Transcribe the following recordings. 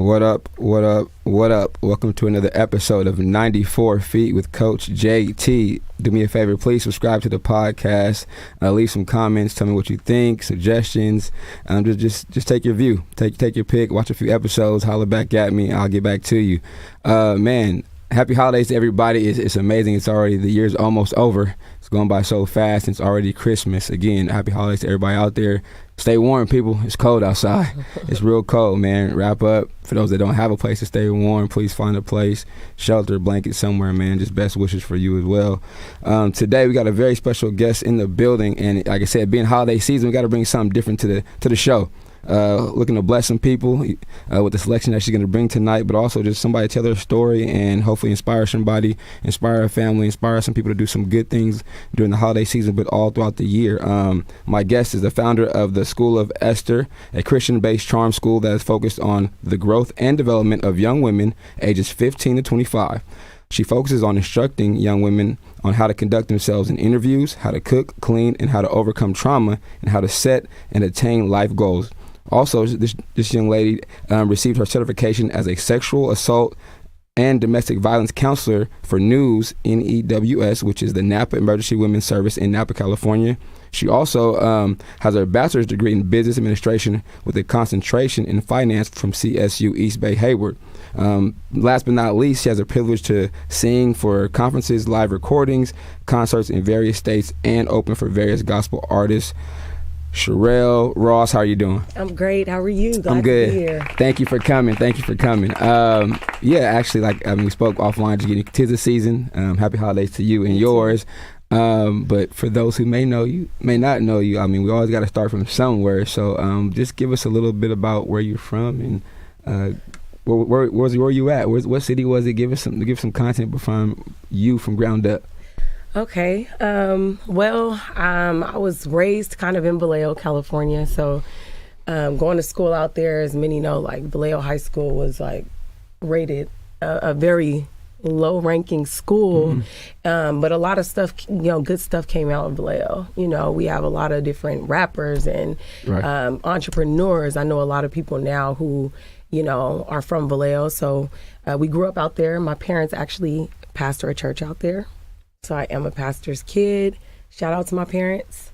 What up, what up, what up? Welcome to another episode of 94 Feet with Coach JT. Do me a favor, please subscribe to the podcast. Leave some comments. Tell me what you think, suggestions. Just take your view. Take your pick. Watch a few episodes. Holler back at me. I'll get back to you. Man, happy holidays to everybody. It's amazing. It's already, the year's almost over. It's going by so fast. It's already Christmas. Again, happy holidays to everybody out there. Stay warm, people. It's cold outside. It's real cold, man. Wrap up. For those that don't have a place to stay warm, please find a place, shelter, blanket somewhere, man. Just best wishes for you as well. Today, we got a very special guest in the building. And like I said, being holiday season, we got to bring something different to the show. Looking to bless some people with the selection that she's going to bring tonight, but also just somebody tell their story and hopefully inspire somebody, inspire a family, inspire some people to do some good things during the holiday season, but all throughout the year. My guest is the founder of the School of Esther, a Christian-based charm school that is focused on the growth and development of young women ages 15 to 25. She focuses on instructing young women on how to conduct themselves in interviews, how to cook, clean, and how to overcome trauma, and how to set and attain life goals. Also, this young lady received her certification as a sexual assault and domestic violence counselor for NEWS, which is the Napa Emergency Women's Service in Napa, California. She also has her bachelor's degree in business administration with a concentration in finance from CSU East Bay Hayward. Last but not least, she has the privilege to sing for conferences, live recordings, concerts in various states, and open for various gospel artists. Chareal Ross, how are you doing? I'm great. How are you? Glad I'm good. To be here. Thank you for coming. Actually, we spoke offline just getting to the season. Happy holidays to you and yours. But for those who may know you, may not know you, we always got to start from somewhere. So just give us a little bit about where you're from and where you at? What city was it? Give some content from you from ground up. Okay. I was raised kind of in Vallejo, California. So going to school out there, as many know, like Vallejo High School was rated a very low-ranking school. Mm-hmm. But a lot of stuff, good stuff came out of Vallejo. We have a lot of different rappers and entrepreneurs. I know a lot of people now who, are from Vallejo. So we grew up out there. My parents actually pastor a church out there. So I am a pastor's kid. Shout out to my parents.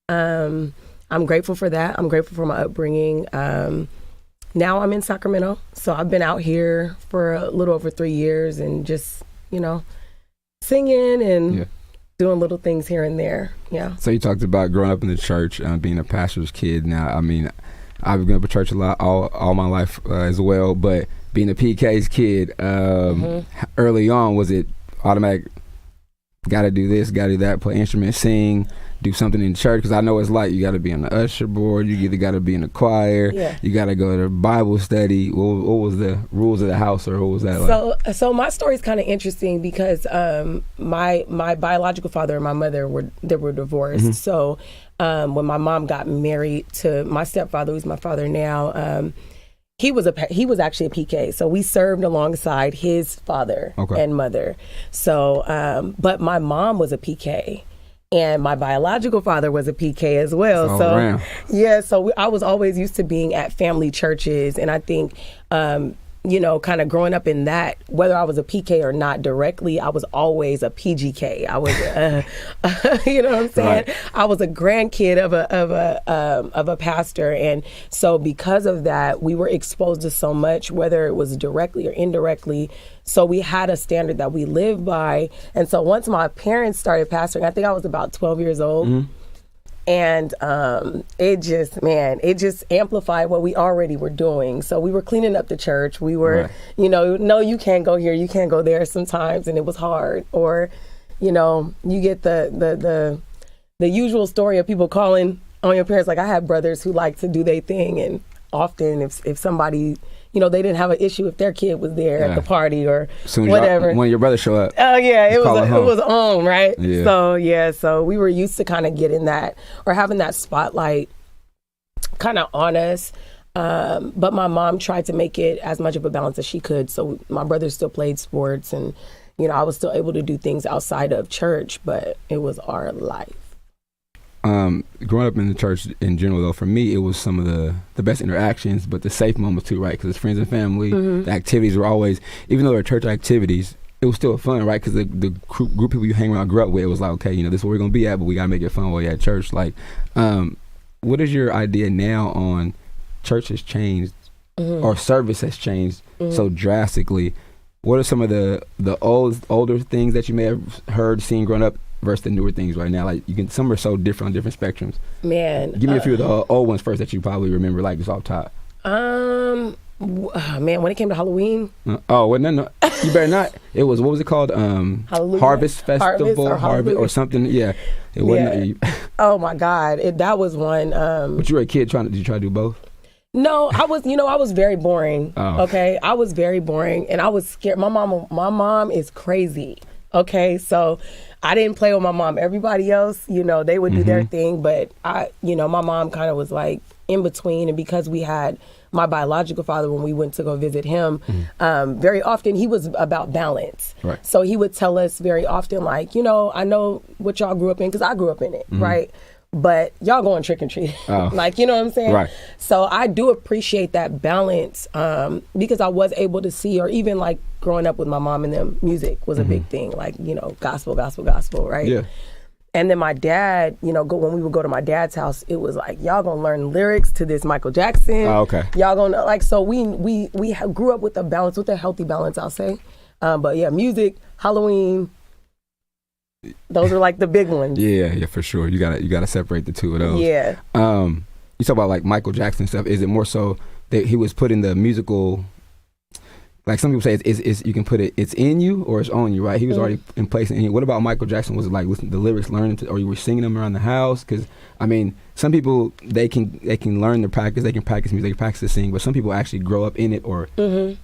I'm grateful for that. I'm grateful for my upbringing. Now I'm in Sacramento. So I've been out here for a little over 3 years and just, singing and doing little things here and there. Yeah. So you talked about growing up in the church, being a pastor's kid. Now, I've been up at church a lot all my life as well, but being a PK's kid, early on, was it automatic? Got to do this, got to do that, play instruments, sing, do something in church? Because I know it's like you got to be on the usher board, you either got to be in the choir, you got to go to Bible study. What was the rules of the house, or what was that like? So my story is kind of interesting because my biological father and my mother were divorced. Mm-hmm. So when my mom got married to my stepfather, who's my father now, he was actually a PK, so we served alongside his father and mother. So, but my mom was a PK, and my biological father was a PK as well. So I was always used to being at family churches, and I think, kind of growing up in that, whether I was a PK or not directly, I was always a PGK. I was, you know what I'm saying? Right. I was a grandkid of a pastor, and so because of that, we were exposed to so much, whether it was directly or indirectly. So we had a standard that we lived by, and so once my parents started pastoring, I think I was about 12 years old. Mm-hmm. And it just amplified what we already were doing. So we were cleaning up the church. We were, no, you can't go here, you can't go there sometimes, and it was hard. Or, you get the usual story of people calling on your parents. Like I had brothers who like to do their thing, and often if somebody, they didn't have an issue if their kid was there at the party or whatever. When your brother showed up. Oh yeah, it was on, right? Yeah. So we were used to kind of getting that or having that spotlight kind of on us. But my mom tried to make it as much of a balance as she could. So my brother still played sports, and I was still able to do things outside of church, but it was our life. Growing up in the church in general, though, for me, it was some of the best interactions, but the safe moments too, right? Because it's friends and family. The activities were always, even though they're church activities, it was still fun, right? Because the group of people you hang around, grew up with, it was like, okay, you know, this is where we're gonna be at, but we gotta make it fun while you're at church. Like, what is your idea now on church has changed or service has changed so drastically? What are some of the older things that you may have heard, seen growing up versus the newer things right now? Like, some are so different on different spectrums. Man, give me a few of the old ones first that you probably remember, like just off top. Man, when it came to Halloween. No, you better not. It was, what was it called? Harvest Festival, Harvest or something. Yeah, it wasn't. Oh my God, that was one. But you were a kid did you try to do both? No, I was very boring. Oh. Okay, I was very boring, and I was scared. My mom is crazy. Okay, so I didn't play with my mom. Everybody else, they would do their thing, but my mom kind of was like in between. And because we had my biological father, when we went to go visit him, very often he was about balance. Right. So he would tell us very often, like, I know what y'all grew up in because I grew up in it, right? But y'all going trick and treat. Oh. Like, you know what I'm saying? Right. So I do appreciate that balance because I was able to see, or even like growing up with my mom and them, music was a big thing. Like, gospel, right? Yeah. And then my dad, when we would go to my dad's house, it was like, y'all gonna learn lyrics to this Michael Jackson. Oh, okay. Y'all gonna, like, so we grew up with a balance, with a healthy balance, I'll say. But yeah, music, Halloween, those are like the big ones. Yeah, for sure. You gotta separate the two of those. Yeah. You talk about like Michael Jackson stuff. Is it more so that he was putting the musical, like some people say it's you can put it's in you or it's on you, right? He was already in place in you. What about Michael Jackson? Was it like listening to the lyrics, learning to, or you were singing them around the house? Because I mean, some people they can learn to practice, they can practice music, they can practice to sing, but some people actually grow up in it or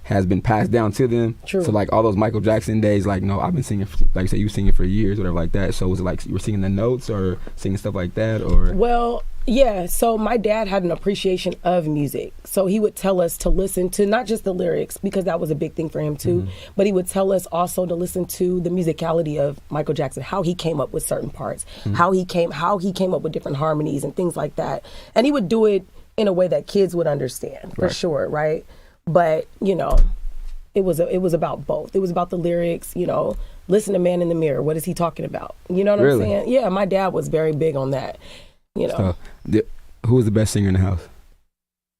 has been passed down to them. True. So like all those Michael Jackson days, like no, I've been singing, like you said, you singing for years, whatever like that. So was it like you were singing the notes or singing stuff like that, or? Well, yeah, so my dad had an appreciation of music. So he would tell us to listen to not just the lyrics, because that was a big thing for him too, but he would tell us also to listen to the musicality of Michael Jackson, how he came up with certain parts, how he came up with different harmonies and things like that. And he would do it in a way that kids would understand, for sure, right? But, it was about both. It was about the lyrics, listen to Man in the Mirror. What is he talking about? You know what I'm saying? Yeah, my dad was very big on that. So, who was the best singer in the house?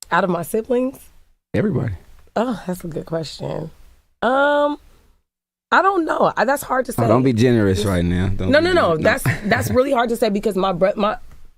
Out of my siblings? Everybody. Oh, that's a good question. I don't know. That's hard to say. Oh, don't be generous right now. No. That's really hard to say because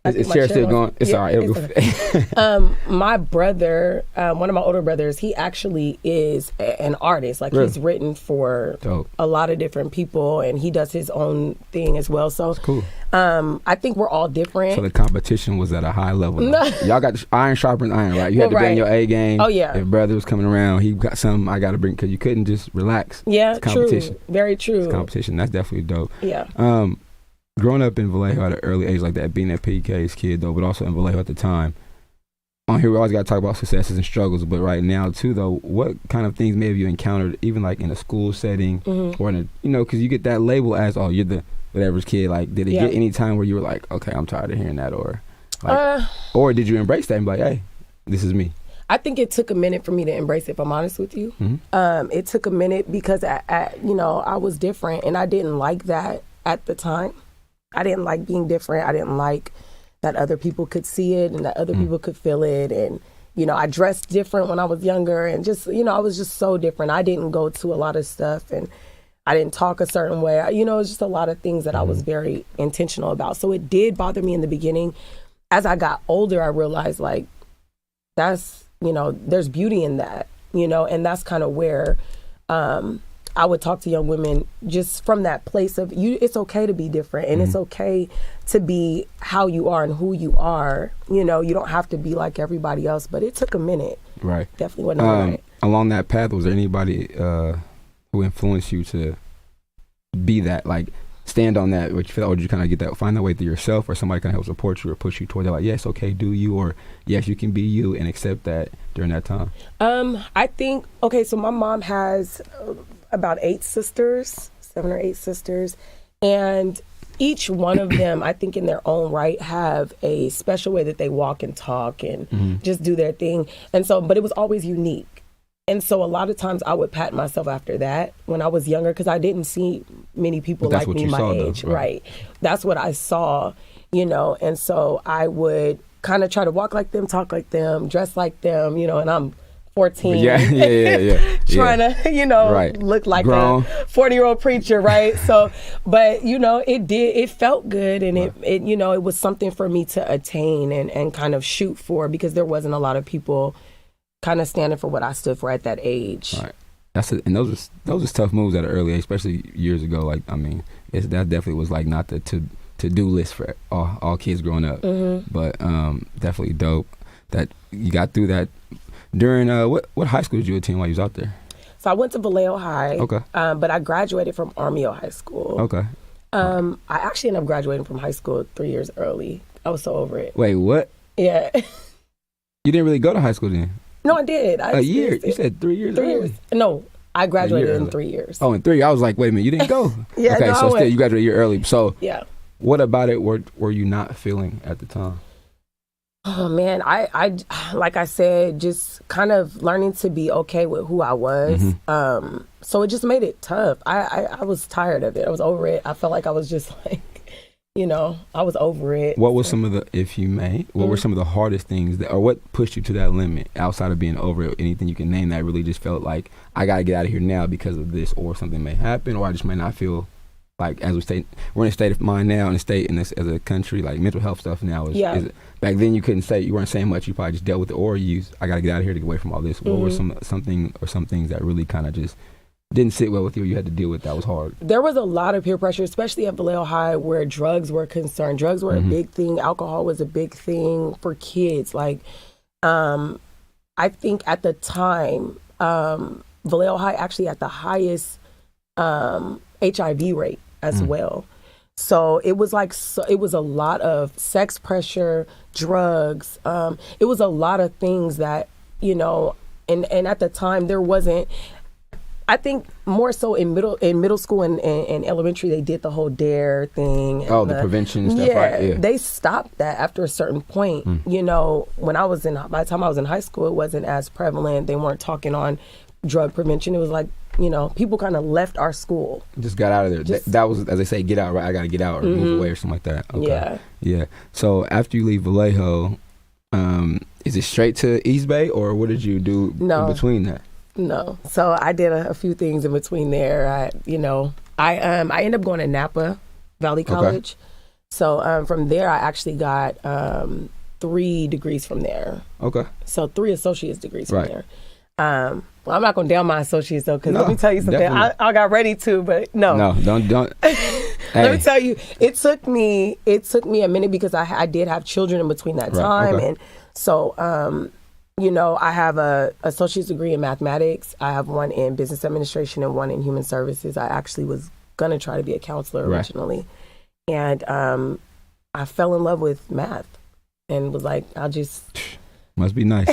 Is Chair still going? It's all right. My brother, one of my older brothers, he actually is an artist. Like he's written for a lot of different people, and he does his own thing as well. So that's cool. I think we're all different. So the competition was at a high level. Y'all got iron sharpens iron, right? You had to bring your A game. Oh yeah. If brother was coming around, he got something I got to bring because you couldn't just relax. Yeah, it's competition. True. Very true. It's competition. That's definitely dope. Yeah. Growing up in Vallejo at an early age like that, being a PK's kid though, but also in Vallejo at the time, on here we always got to talk about successes and struggles, but right now too though, what kind of things maybe you encountered even like in a school setting or in a, because you get that label as, oh, you're the whatever's kid, like did it get any time where you were like, okay, I'm tired of hearing that, or like, or did you embrace that and be like, hey, this is me? I think it took a minute for me to embrace it, if I'm honest with you. It took a minute because I was different and I didn't like that at the time. I didn't like being different. I didn't like that other people could see it and that other people could feel it. And, I dressed different when I was younger and just, I was just so different. I didn't go to a lot of stuff and I didn't talk a certain way. It was just a lot of things that I was very intentional about. So it did bother me in the beginning. As I got older, I realized like that's, there's beauty in that, and that's kind of where, I would talk to young women just from that place of it's okay to be different and it's okay to be how you are and who you are. You don't have to be like everybody else, but it took a minute. Right. Definitely wasn't right. Along that path, was there anybody who influenced you to be that, like stand on that, which you felt, or did you kind of get that, find that way through yourself, or somebody kind of help support you or push you toward that, like, yes, okay, do you, or yes, you can be you and accept that during that time? I think, so my mom has about 7 or 8 sisters. And each one of them, I think in their own right, have a special way that they walk and talk and just do their thing. And so, but it was always unique. And so a lot of times I would pat myself after that when I was younger, because I didn't see many people like me my age. Though, right. That's what I saw, and so I would kind of try to walk like them, talk like them, dress like them, and I'm 14. Yeah. Trying to, look like grown. a 40-year-old preacher, right? So, but, it felt good. And it was something for me to attain and kind of shoot for, because there wasn't a lot of people kind of standing for what I stood for at that age. Right. And those are tough moves at an early age, especially years ago. Like, I mean, that definitely was like not the to-do list for all kids growing up. But definitely dope that you got through that. During what high school did you attend while you was out there? So I went to Vallejo High. Okay. But I graduated from Armio High School. Okay. I actually ended up graduating from high school 3 years early. I was so over it. Wait, what? Yeah. You didn't really go to high school then? No, I did. A year? You said 3 years early? No, I graduated in 3 years. Oh, in 3 years. I was like, wait a minute, you didn't go? Yeah, okay, no, so still you graduated a year early. So yeah. What about it were you not feeling at the time? Oh man, I like I said, just kind of learning to be okay with who I was. So it just made it tough. I was tired of it. I was over it. I felt like I was just like, I was over it. What was some of the, if you may, what were some of the hardest things or what pushed you to that limit outside of being over it? Anything you can name that really just felt like I got to get out of here now because of this, or something may happen, or I just may not feel like, as we're in a state of mind now, in a state in this as a country, like mental health stuff now is back then you weren't saying much, you probably just dealt with it, or I got to get out of here to get away from all this. What were some things that really kind of just didn't sit well with you, or you had to deal with that was hard? There was a lot of peer pressure, especially at Vallejo High, where drugs were concerned. Drugs were a big thing. Alcohol was a big thing for kids. Like, I think at the time, Vallejo High actually had the highest HIV rate as well. So it was it was a lot of sex pressure, drugs. It was a lot of things that, and at the time there wasn't, I think more so in middle school and elementary, they did the whole DARE thing. And the prevention stuff, right? Yeah. They stopped that after a certain point. When by the time I was in high school, it wasn't as prevalent. They weren't talking on drug prevention. It was like, people kind of left our school. Just got out of there. That was, as they say, get out, right? I got to get out or move away or something like that. Okay. Yeah. So after you leave Vallejo, is it straight to East Bay, or what did you do in between that? No. So I did a few things in between there. I ended up going to Napa Valley College. Okay. So from there, I actually got 3 degrees from there. Okay. So 3 associate's degrees from there. Well, I'm not going to down my associates, though, because let me tell you something. I got ready to, but no. No, don't. Let me tell you, it took me a minute, because I did have children in between that time. Okay. And so, I have a associate's degree in mathematics. I have one in business administration and one in human services. I actually was going to try to be a counselor originally. And I fell in love with math and was like, I'll just... Must be nice.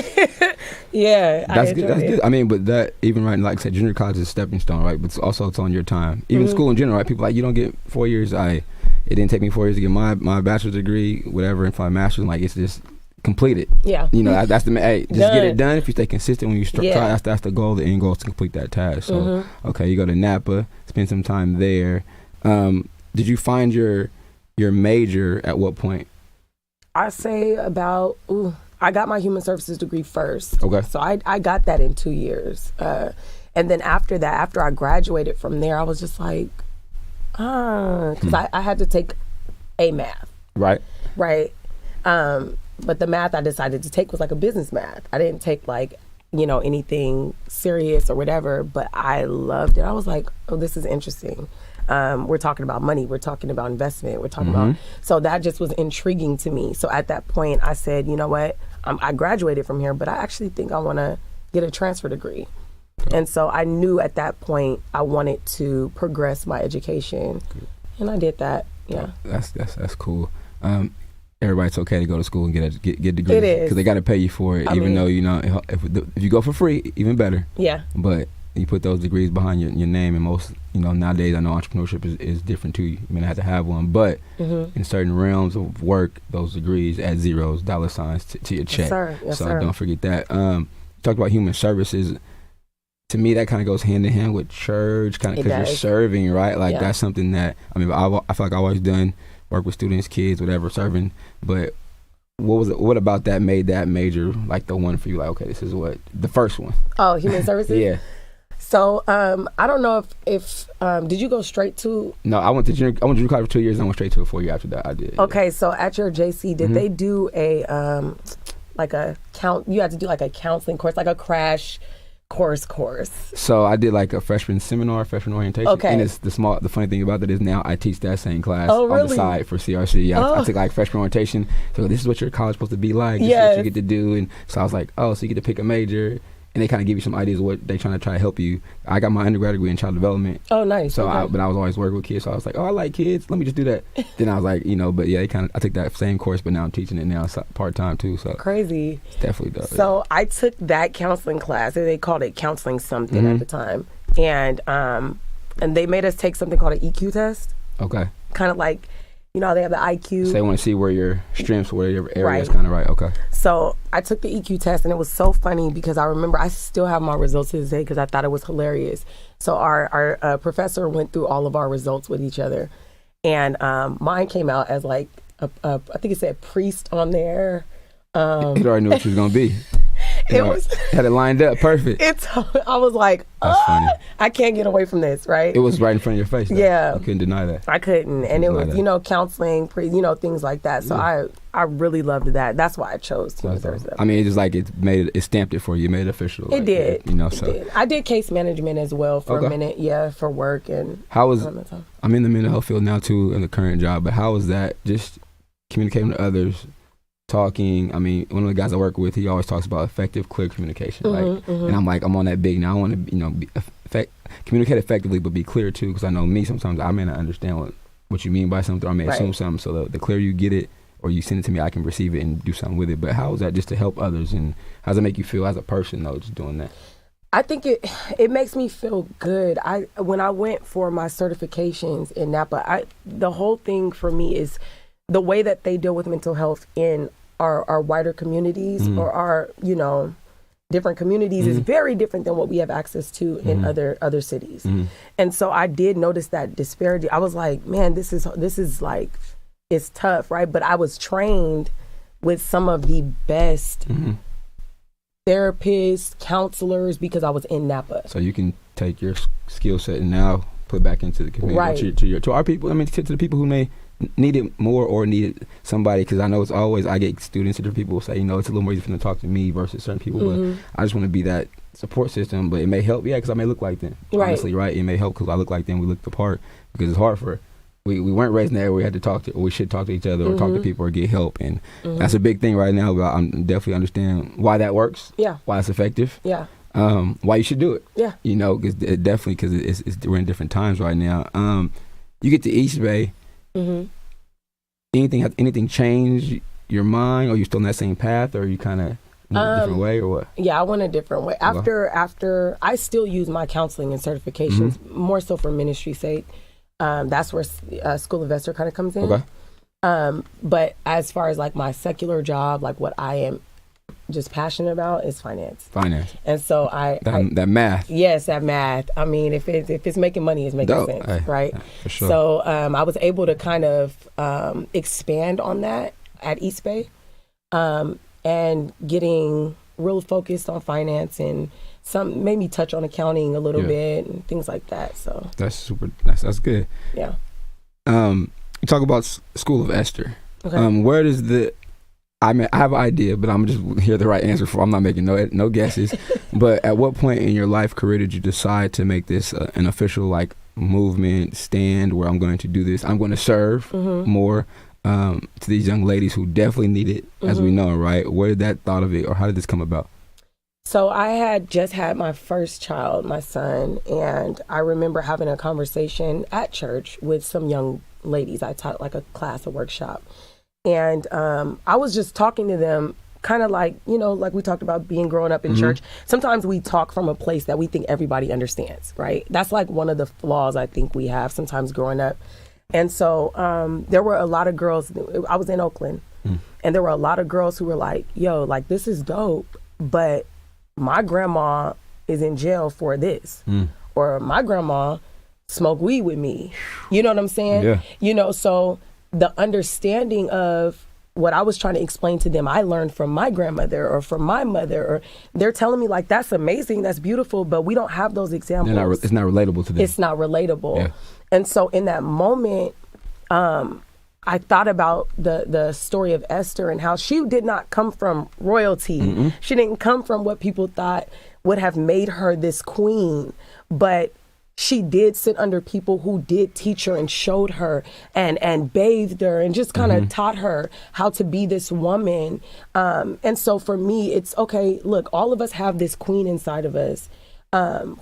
Yeah, that's good. I mean, but that, even right, like I said, junior college is a stepping stone, right? But it's also it's on your time. Even school in general, right? People like, you don't get 4 years. It didn't take me 4 years to get my bachelor's degree, whatever, and for my master's. And like, it's just completed. Yeah. That's the just get it done. If you stay consistent when you try, that's the goal. The end goal is to complete that task. So okay, you go to Napa, spend some time there. Did you find your major at what point? I say about. I got my human services degree first. Okay. So I got that in 2 years. And then after that, after I graduated from there, I was just like, because I had to take a math. Right. Right. But the math I decided to take was like a business math. I didn't take like, anything serious or whatever, but I loved it. I was like, oh, this is interesting. We're talking about money. We're talking about investment. We're talking about, so that just was intriguing to me. So at that point I said, you know what? I graduated from here, but I actually think I want to get a transfer degree. Okay. And so I knew at that point I wanted to progress my education. Good. And I did that. Yeah. That's cool. Everybody's okay to go to school and get degrees. It is. Because they got to pay you for it, though, if you go for free, even better. Yeah. But you put those degrees behind your name, and most, nowadays I know entrepreneurship is different too. You may not have to have one, but in certain realms of work, those degrees add zeros, dollar signs to your check. Yes, sir. Yes, so sir. don't forget that. Talked about human services. To me, that kind of goes hand in hand with church, kind of, because you're serving, right? Like that's something that, I feel like I've always done, work with students, kids, whatever, serving. But what about that made that major like the one for you? Like, okay, this is the first one. Oh, human services? Yeah. So I don't know if did you go straight to? No, I went to junior college for 2 years. And I went straight to a 4 year after that. I did. Okay, so at your JC, did they do a You had to do like a counseling course, like a crash course. So I did like a freshman seminar, freshman orientation. Okay. And it's the funny thing about that is now I teach that same class on the side for CRC. I took like freshman orientation. So this is what your college is supposed to be like. This is what you get to do. And so I was like, oh, so you get to pick a major. And they kind of give you some ideas of what they're trying to help you. I got my undergrad degree in child development. Oh, nice. So, but I was always working with kids. So I was like, oh, I like kids. Let me just do that. Then I was like, but yeah, I took that same course, but now I'm teaching it now part-time too. So crazy. It's definitely dope. So I took that counseling class. They called it counseling something at the time. And they made us take something called an EQ test. Okay. Kind of like, they have the IQ. So they want to see where your strengths, where your area is kind of right. Okay. So I took the EQ test, and it was so funny because I remember I still have my results to this day because I thought it was hilarious. So our professor went through all of our results with each other, and mine came out as like I think it said priest on there. It already knew what she was gonna be. Had it lined up perfect. I was like, funny. I can't get away from this, right? It was right in front of your face, though. Yeah. You couldn't deny that. I couldn't. And it was, counseling, things like that. So I really loved that. That's why I chose to reserve them. It's just like it stamped it for you, it made it official. It did. It did. I did case management as well for a minute, for work. And how was, I'm in the mental health field now too in the current job, but how was that just communicating to others? Talking, one of the guys I work with, he always talks about effective, clear communication, and I'm like, I'm on that big now. I want to, communicate effectively, but be clear too, because I know me, sometimes I may not understand what you mean by something, or I may assume something. So the clearer you get it, or you send it to me, I can receive it and do something with it. But how is that just to help others, and how does it make you feel as a person though, just doing that? I think it makes me feel good. When I went for my certifications in Napa, the whole thing for me is the way that they deal with mental health in our wider communities or our, different communities is very different than what we have access to in other cities. And so I did notice that disparity. I was like, man, this is like, it's tough, right? But I was trained with some of the best therapists, counselors, because I was in Napa. So you can take your skill set and now put back into the community, to our people, to the people who may need it more or need somebody, because I know it's always, I get students or people say, it's a little more easy for them to talk to me versus certain people, but I just want to be that support system. But it may help, because I may look like them, honestly, right? It may help because I look like them, we look the part, because it's hard for, we weren't raised in that area where we had to talk to, or we should talk to each other or talk to people or get help, and that's a big thing right now, but I definitely understand why that works, why it's effective, why you should do it, because definitely, because we're in different times right now. You get to East Bay. Anything change your mind, or you still in that same path, or you kind of went a different way, or what? Yeah, I went a different way. After I still use my counseling and certifications more so for ministry's sake. That's where School of Esther kind of comes in. Okay. But as far as like my secular job, like what I am just passionate about is finance. And so that math. Yes, that math. If it's making money, it's making sense, right? For sure. So I was able to kind of expand on that at East Bay, and getting real focused on finance, and some maybe touch on accounting a little bit and things like that. So that's that's good. Yeah. You talk about School of Esther. Okay. Where does I have an idea, but I'm just hear the right answer for. I'm not making no guesses. But at what point in your life career did you decide to make this an official movement stand where I'm going to do this? I'm going to serve more to these young ladies who definitely need it, as we know, right? Where did that thought of it, or how did this come about? So I had just had my first child, my son, and I remember having a conversation at church with some young ladies. I taught like a class, a workshop. And I was just talking to them kind of like, you know, like we talked about being growing up in church. Sometimes we talk from a place that we think everybody understands, right? That's like one of the flaws I think we have sometimes growing up. And so there were a lot of girls, I was in Oakland, and there were a lot of girls who were like, yo, like, this is dope, but my grandma is in jail for this. Or my grandma smoked weed with me. You know what I'm saying? Yeah. You know, so the understanding of what I was trying to explain to them, I learned from my grandmother or from my mother, or they're telling me like, that's amazing, that's beautiful, but we don't have those examples. It's not relatable to them. It's not relatable. Yeah. And so in that moment, I thought about the story of Esther and how she did not come from royalty. She didn't come from what people thought would have made her this queen, but she did sit under people who did teach her and showed her and bathed her and just kind of taught her how to be this woman. And so for me, it's okay, look, all of us have this queen inside of us.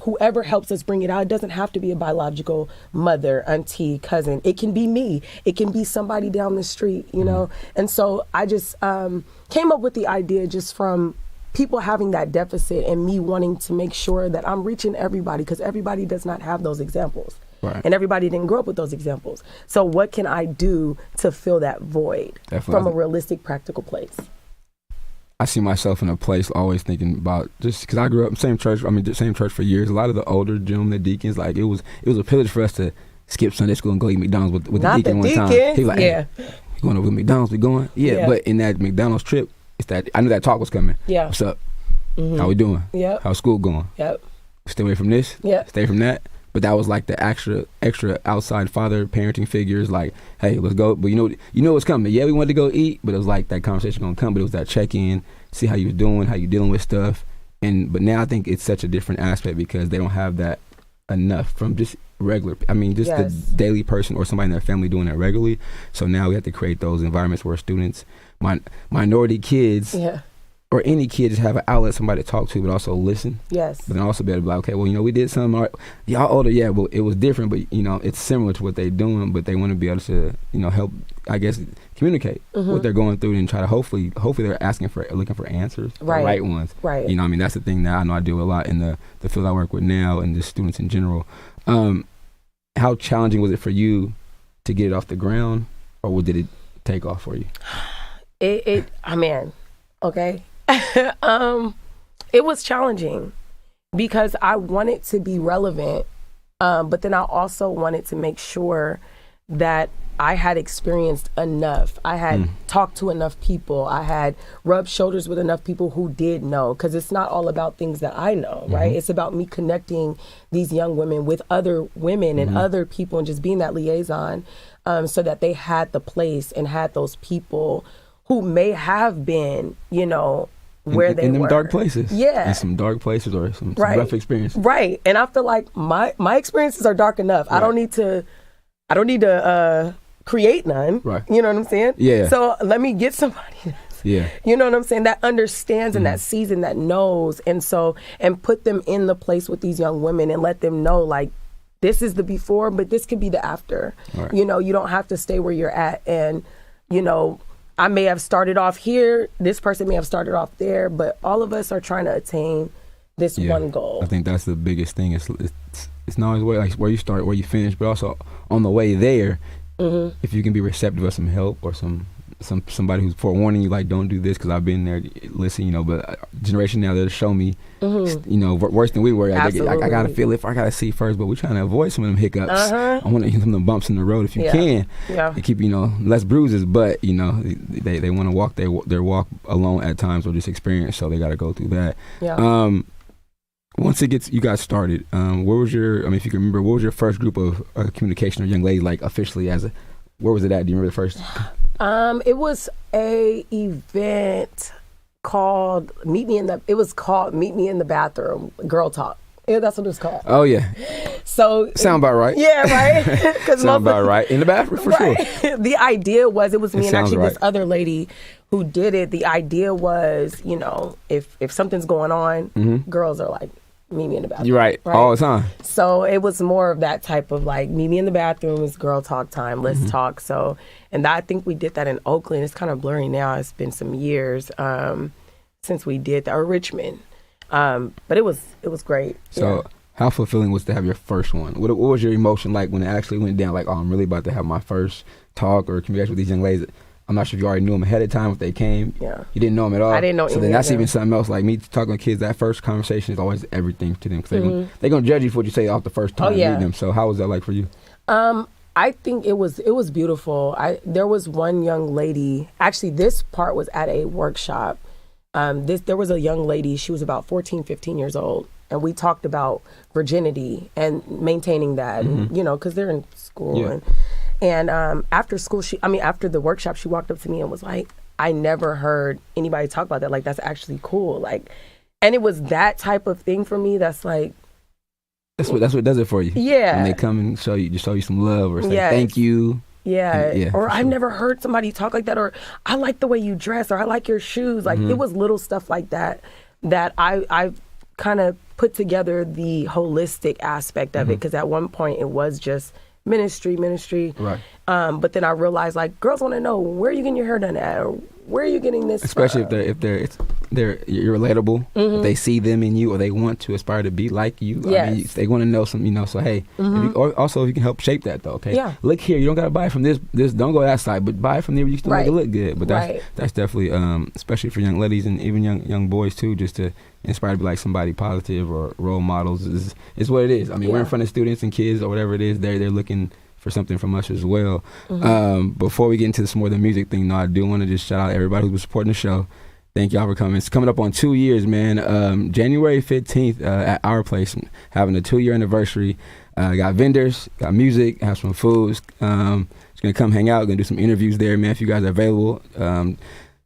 Whoever helps us bring it out, it doesn't have to be a biological mother, auntie, cousin. It can be me. It can be somebody down the street, you know? And so I just came up with the idea just from people having that deficit and me wanting to make sure that I'm reaching everybody, because everybody does not have those examples. Right. And everybody didn't grow up with those examples. So what can I do to fill that void from a realistic, practical place? I see myself in a place always thinking about, just because I grew up in same church for years. A lot of the older gentlemen, the deacons, like it was a privilege for us to skip Sunday school and go eat McDonald's with the deacon one time. He was like, hey, you going over to McDonald's? We going? Yeah. But in that McDonald's trip, it's that I knew that talk was coming. Yeah. What's up? How we doing? Yep. How's school going? Yep. Stay away from this. Yep. Stay from that. But that was like the extra outside father parenting figures. Like, hey, let's go. But you know what's coming. Yeah, we wanted to go eat, but it was like that conversation gonna come. But it was that check in, see how you're doing, how you dealing with stuff. But now I think it's such a different aspect because they don't have that enough from just regular. I mean, just the daily person or somebody in their family doing that regularly. So now we have to create those environments where students, minority kids. Yeah. Or any kid just have an outlet, somebody to talk to, but also listen. Yes. But then also be able to be like, okay, well, we did something. All right. Y'all older, yeah, but it was different. But, it's similar to what they're doing, but they want to be able to, help, I guess, communicate what they're going through and try to hopefully they're looking for answers, the right ones. Right. That's the thing that I know I do a lot in the field I work with now and just students in general. How challenging was it for you to get it off the ground, or did it take off for you? Okay. It was challenging because I wanted to be relevant, but then I also wanted to make sure that I had experienced enough. I had talked to enough people. I had rubbed shoulders with enough people who did know, because it's not all about things that I know, right? It's about me connecting these young women with other women and other people and just being that liaison, so that they had the place and had those people who may have been, where they were. In them dark places. Yeah. In some dark places or some rough experiences. Right. And I feel like my experiences are dark enough. Right. I don't need to create none. Right. You know what I'm saying? Yeah. So let me get somebody. Yeah. You know what I'm saying? That understands and that sees and that knows. And put them in the place with these young women and let them know, like, this is the before, but this could be the after. Right. You don't have to stay where you're at. And, I may have started off here, this person may have started off there, but all of us are trying to attain this one goal. I think that's the biggest thing. It's not always where you start, where you finish, but also on the way there, if you can be receptive of some help or somebody who's forewarning you, like, don't do this because I've been there, listen, but generation now, they'll show me, worse than we were. I got to feel it, I got to see first, but we're trying to avoid some of them hiccups. I want to hit some of the bumps in the road if you can. Yeah. To keep, less bruises, but, they want to walk their walk alone at times or just experience, so they got to go through that. Yeah. Once you got started, where was if you can remember, what was your first group of communication or young ladies, like, officially where was it at? Do you remember the first? It was a event called Meet Me in the Bathroom, Girl Talk. Yeah, that's what it was called. Oh, yeah. So sound about right. Yeah, right. Sound about right. In the bathroom, for sure. The idea was, it was me and actually this other lady who did it. The idea was, if something's going on, girls are like, meet me in the bathroom. You're right. All the time. So it was more of that type of like, meet me in the bathroom, it's girl talk time, let's talk. So, and I think we did that in Oakland. It's kind of blurry now. It's been some years since we did that, or Richmond. But it was great. So how fulfilling was to have your first one? What was your emotion like when it actually went down? Like, oh, I'm really about to have my first talk or communication with these young ladies. I'm not sure if you already knew them ahead of time if they came. Yeah. You didn't know them at all. I didn't know. So then that's even something else. Like me talking to kids, that first conversation is always everything to them. Because they're going to judge you for what you say off the first time meeting them. So how was that like for you? I think it was beautiful. There was one young lady, actually this part was at a workshop. There was a young lady, she was about 14, 15 years old. And we talked about virginity and maintaining that, and, you know, because they're in school. Yeah. And after school, after the workshop, she walked up to me and was like, I never heard anybody talk about that. Like, that's actually cool. Like, and it was that type of thing for me that's like. That's what does it for you. Yeah. When they come and show you some love or say thank you. Yeah. Or I've sure. never heard somebody talk like that, or I like the way you dress, or I like your shoes. Like, it was little stuff like that I've kind of put together the holistic aspect of it, because at one point it was just ministry. Right. But then I realized, like, girls want to know, where are you getting your hair done at, or where are you getting this especially from? if you're relatable, if they see them in you or they want to aspire to be like you. Yes. I mean, they want to know some, you know, so hey, if you can help shape that though, okay? Yeah. Look here, you don't got to buy it from this, don't go that side, but buy it from there where you still make it look good. But that's definitely, especially for young ladies and even young boys too, just to inspire to be like somebody positive or role models is what it is. I mean, we're in front of students and kids or whatever it is, they're looking for something from us as well. Before we get into this more than music thing, though, I do want to just shout out everybody who's been supporting the show. Thank y'all for coming. It's coming up on 2 years, man. January 15th at our place, having a 2-year anniversary. Got vendors, got music, have some foods. Just gonna come hang out, gonna do some interviews there, man. If you guys are available,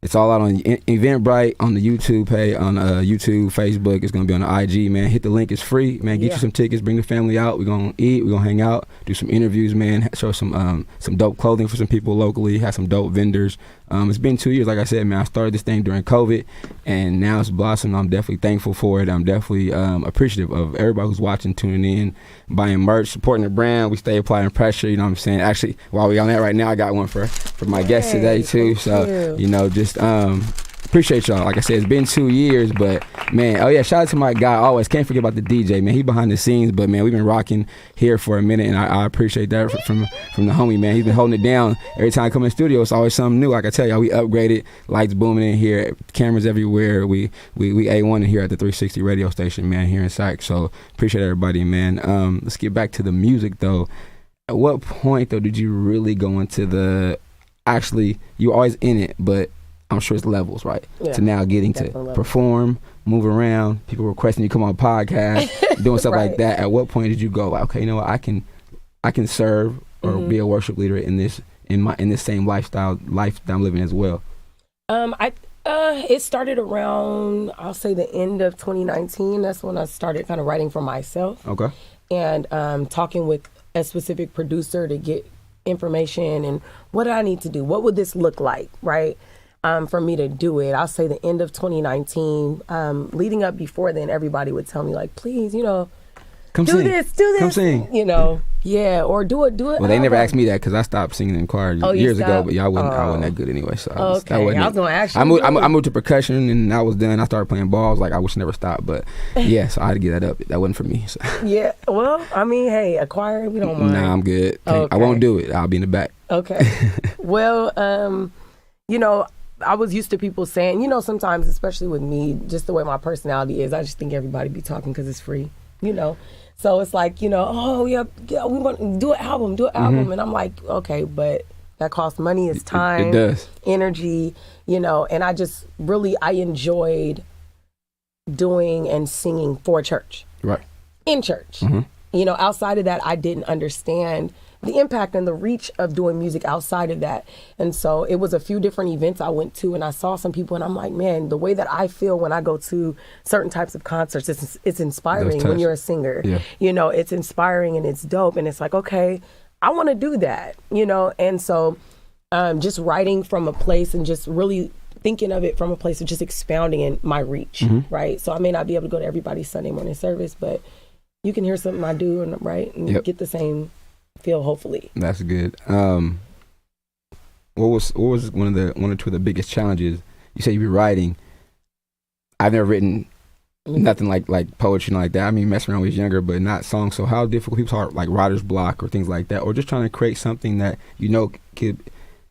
it's all out on Eventbrite, on the YouTube page, on YouTube, Facebook. It's going to be on the IG, man. Hit the link. It's free, man. Get you some tickets. Bring the family out. We're going to eat. We're going to hang out. Do some interviews, man. Show some dope clothing for some people locally. Have some dope vendors. It's been 2 years, like I said, man. I started this thing during COVID, and now it's blossomed. I'm definitely thankful for it. I'm definitely appreciative of everybody who's watching, tuning in, buying merch, supporting the brand. We stay applying pressure, you know what I'm saying? Actually, while we're on that right now, I got one for my guests today, too. So, you know, just appreciate y'all. Like I said, it's been 2 years, but man, shout out to my guy. Always can't forget about the DJ, man. He behind the scenes, but man, we've been rocking here for a minute, and I appreciate that from the homie, man. He's been holding it down. Every time I come in the studio, it's always something new. Like I tell y'all, we upgraded, lights booming in here, cameras everywhere. We A1 in here at the 360 radio station, man, here in Sac. So appreciate everybody, man. Let's get back to the music though. At what point though did you really go into you were always in it, but I'm sure it's levels, right? Yeah, to now getting to perform, move around, people requesting you come on a podcast, doing stuff like that. At what point did you go, okay, you know what, I can serve or be a worship leader in this same life that I'm living as well? It started around, I'll say, the end of 2019. That's when I started kind of writing for myself. Okay. And talking with a specific producer to get information and what do I need to do? What would this look like, right? For me to do it. I'll say the end of 2019. Leading up before then, everybody would tell me, like, please, you know, do this. Come sing. You know, yeah, or do it. Well, they never asked me that because I stopped singing in choir years ago, but I wasn't that good anyway. So I was going to ask you. I moved to percussion and I was done. I started playing balls. Like, I wish I never stopped, but yeah, so I had to get that up. That wasn't for me. So. Yeah, well, I mean, hey, a choir, we don't mind. Nah, I'm good. Okay. I won't do it. I'll be in the back. Okay. Well, you know, I was used to people saying, you know, sometimes, especially with me, just the way my personality is, I just think everybody be talking because it's free, you know. So it's like, you know, oh, yeah, we want to do an album. And I'm like, okay, but that costs money, it's time, it does. Energy, you know. And I just I enjoyed doing and singing for church. Right. In church. You know, outside of that, I didn't understand the impact and the reach of doing music outside of that. And so it was a few different events I went to, and I saw some people, and I'm like, man, the way that I feel when I go to certain types of concerts, it's inspiring when you're a singer. Yeah. You know, it's inspiring and it's dope. And it's like, okay, I want to do that, you know? And so just writing from a place and just really thinking of it from a place of just expounding in my reach, right? So I may not be able to go to everybody's Sunday morning service, but you can hear something I do, and get the same feel, hopefully. That's good. What was one or two of the biggest challenges? You say you be writing. I've never written nothing like poetry like that. I mean, messing around when I was younger, but not songs. So how difficult people are, like writer's block or things like that, or just trying to create something that could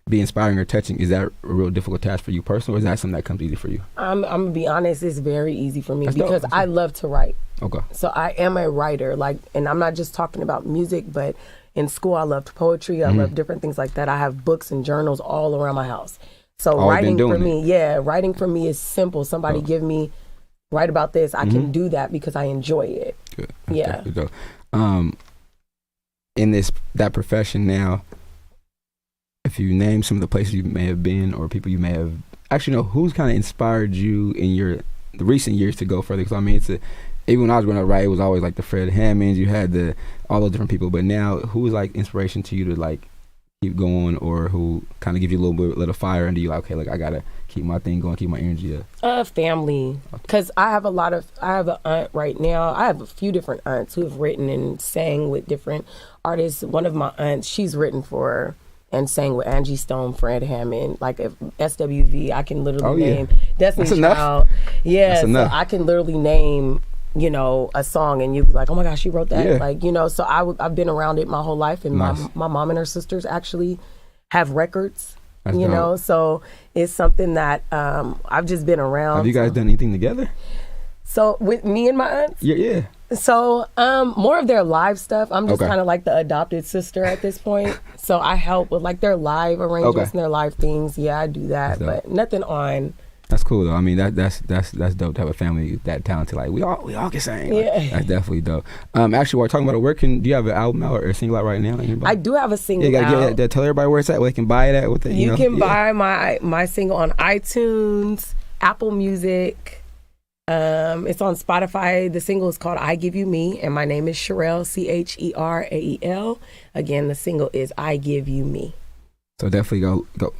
be inspiring or touching? Is that a real difficult task for you personally, or is that something that comes easy for you? I'm gonna be honest, it's very easy for me because I love to write. Okay. So I am a writer, and I'm not just talking about music, but in school I loved poetry. I love different things like that. I have books and journals all around my house. So writing for me is simple. Somebody give me, write about this. I can do that because I enjoy it. Good. That's In that profession now, if you name some of the places you may have been or people you may have actually who's kind of inspired you in the recent years to go further? Because I mean, even when I was growing up, right, it was always like the Fred Hammonds. You had all those different people, but now who is like inspiration to you to like keep going, or who kind of give you a little fire under you? Like, okay, like I gotta keep my thing going, keep my energy up. Family, because I have an aunt right now. I have a few different aunts who have written and sang with different artists. One of my aunts, she's written for and sang with Angie Stone, Fred Hammond, like SWV. I can literally name Destiny's Child. Yeah, so I can literally name a song, and you'd be like, oh my gosh, she wrote that. Yeah. So I've been around it my whole life, and my mom and her sisters actually have records. That's dope. So it's something that I've just been around. Have you guys done anything together? So with me and my aunts? Yeah. So more of their live stuff. I'm just kind of like the adopted sister at this point. So I help with like their live arrangements and their live things. Yeah, I do that, but nothing on. That's cool though. I mean, that's dope to have a family that talented. Like we all can sing. Like, that's definitely dope. Actually, while we're talking about it, do you have an album out or a single out right now? Anybody? I do have a single. Yeah, you gotta tell everybody where it's at, where they can buy it at. With it, you can buy my single on iTunes, Apple Music. It's on Spotify. The single is called "I Give You Me," and my name is Chareal, Cherael. Again, the single is "I Give You Me." So definitely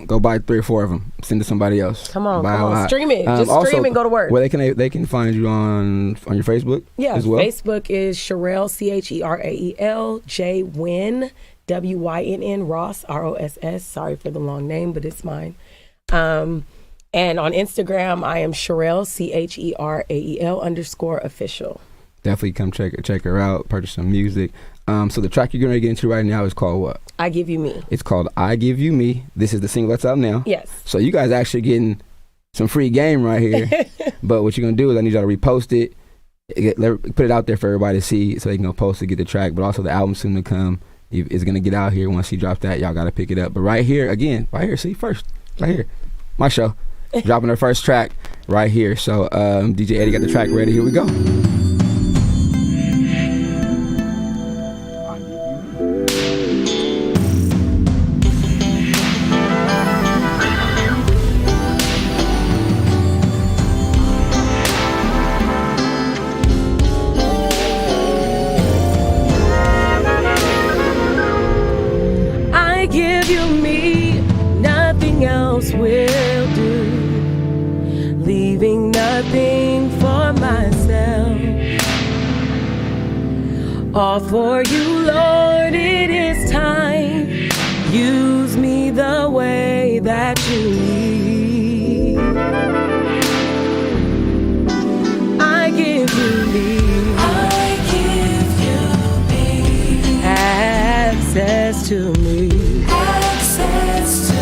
go buy 3 or 4 of them. Send to somebody else. Come on, stream it. Just stream and go to work. Where they can find you on your Facebook. Yeah, as well? Facebook is Chareal, Cherael, J Wynn, Wynn, Ross, Ross. Sorry for the long name, but it's mine. And on Instagram, I am Chareal, Cherael _official. Definitely come check her out. Purchase some music. So the track you're going to get into right now is called what? I Give You Me. It's called I Give You Me. This is the single that's out now. Yes. So you guys actually getting some free game right here. But what you're going to do is I need y'all to repost it, put it out there for everybody to see so they can go post it, get the track. But also the album soon to come is going to get out here. Once he drops that, y'all got to pick it up. But right here, see first. Right here. My show. Dropping her first track right here. So DJ Eddie got the track ready. Here we go. Will do, leaving nothing for myself. All for you, Lord, it is time. Use me the way that you need. I give you me. I give you me. Access to me. Access to me.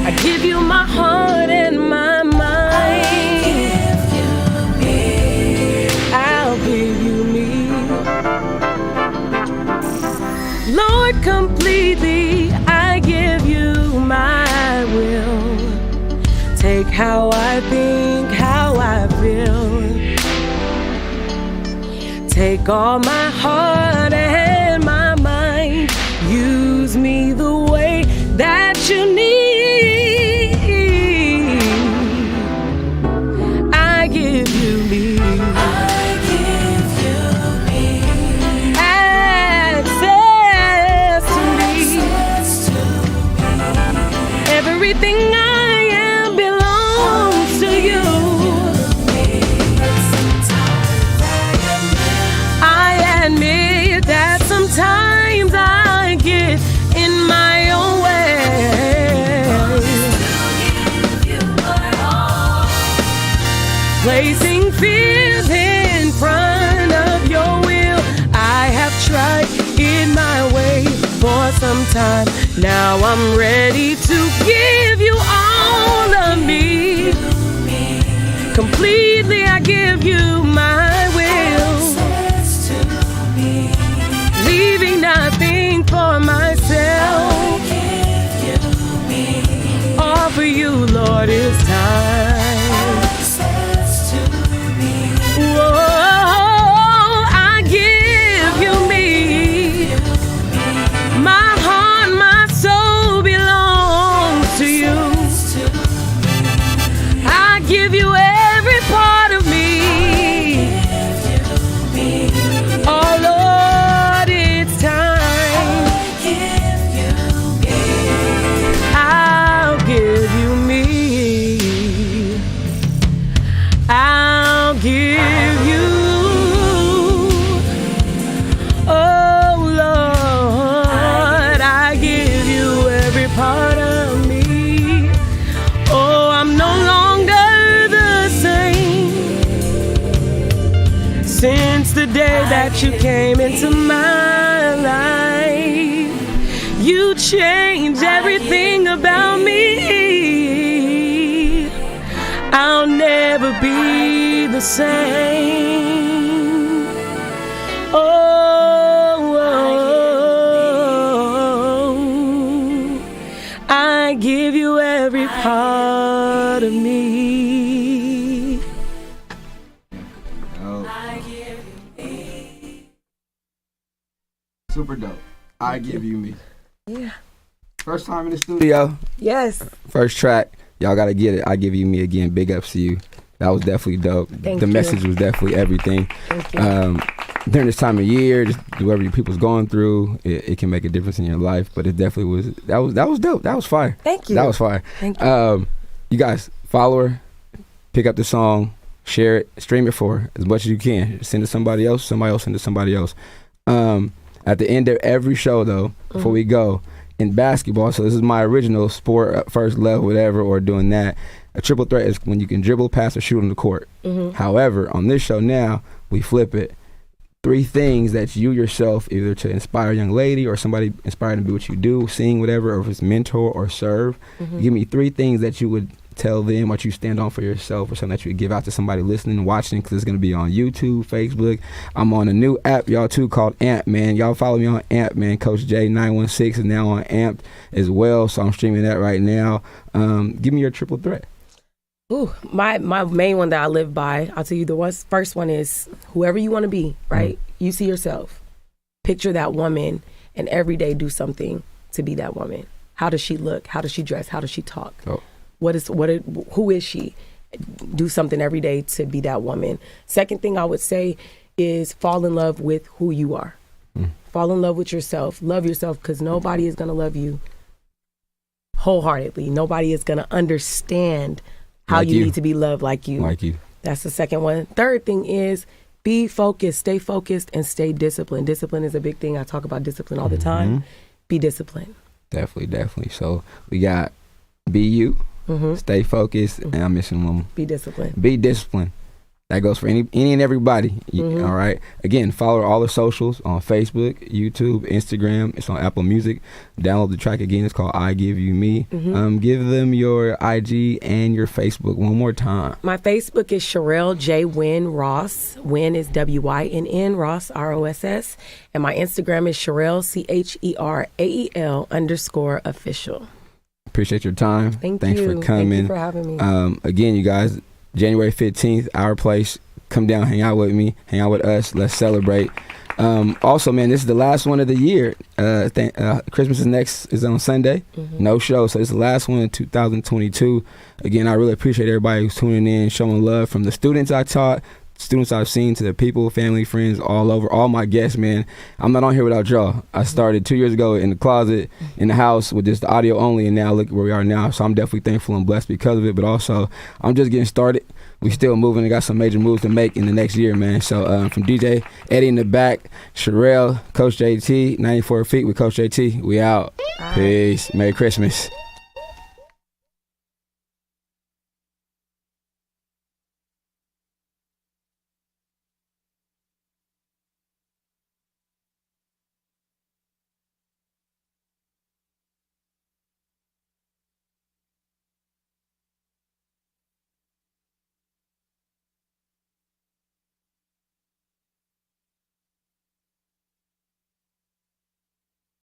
I give you my heart and my mind. I'll give you me. Lord, completely I give you my will. Take how I think, how I feel. Take all my heart and my mind. Use me the way that you need. I give you me. I give you me. Access to me. Everything I am placing fears in front of your will. I have tried in my way for some time. Now I'm ready to give you all of me. Completely I give you my will, leaving nothing for myself. All for you, Lord, is time. Whoa, I give you me. My heart, my soul belongs to you. I give you every part of me. Oh Lord, it's time. I'll give you me. I'll give you. Oh Lord, I give you every part of me. Oh, I'm no longer the same since the day that you came into my life. You changed everything about me. I'll never be the same. Oh, I give you every part of me. Super dope. I give you me. Yeah. First time in the studio. Yes. First track. Y'all gotta get it. I give you me again. Big ups to you. That was definitely dope. Thank the you. message was definitely everything. Thank you. During this time of year, just whatever people's going through, it can make a difference in your life. But it definitely was. That was dope. That was fire. Thank you. That was fire. Thank you. You guys follow her, pick up the song, share it, stream it for her as much as you can. Send it to somebody else. Somebody else send it to somebody else. At the end of every show, though, before we go, in basketball, so this is my original sport, first level, whatever, or doing that. A triple threat is when you can dribble, pass, or shoot on the court. However, on this show now, we flip it. 3 things that you yourself, either to inspire a young lady or somebody inspired to be what you do, sing, whatever, or if it's mentor or serve. Give me 3 things that you would tell them, what you stand on for yourself, or something that you would give out to somebody listening and watching, because it's going to be on YouTube, Facebook. I'm on a new app, y'all, too, called Amp, man. Y'all follow me on Amp, man. Coach J916 is now on Amp as well, so I'm streaming that right now. Give me your triple threat. Ooh, my main one that I live by, I'll tell you first one is whoever you want to be, right? You see yourself. Picture that woman and every day do something to be that woman. How does she look? How does she dress? How does she talk? Oh. Who is she? Do something every day to be that woman. Second thing I would say is fall in love with who you are. Fall in love with yourself. Love yourself, because nobody is going to love you wholeheartedly. Nobody is going to understand how like you need to be loved like you. Like you. That's the second one. Third thing is be focused, stay focused, and stay disciplined. Discipline is a big thing. I talk about discipline all the time. Be disciplined. Definitely. So we got be you, stay focused, and I'm missing one. Be disciplined. Be disciplined. That goes for any and everybody. All right. Again, follow all the socials on Facebook, YouTube, Instagram. It's on Apple Music. Download the track again. It's called I Give You Me. Give them your IG and your Facebook one more time. My Facebook is Chareal J. Wynn Ross. Wynn is WYNN, Ross, ROSS. And my Instagram is Chareal, CHERAEL_official. Appreciate your time. Thanks for coming. Thank you for having me. Again, you guys, January 15th, our place. Come down, hang out with me, hang out with us. Let's celebrate. Also, man, this is the last one of the year. Christmas is on Sunday. No show, so it's the last one in 2022. Again, I really appreciate everybody who's tuning in, showing love, from the students I taught, students I've seen, to the people, family, friends all over, all my guests, man. I'm not on here without y'all. I started 2 years ago in the closet, in the house, with just the audio only, and now look where we are now. So I'm definitely thankful and blessed because of it, but also I'm just getting started. We still moving and got some major moves to make in the next year, man. So from DJ Eddie in the back, Chareal, Coach JT, 94 Feet with Coach JT. We out. Peace. Merry Christmas.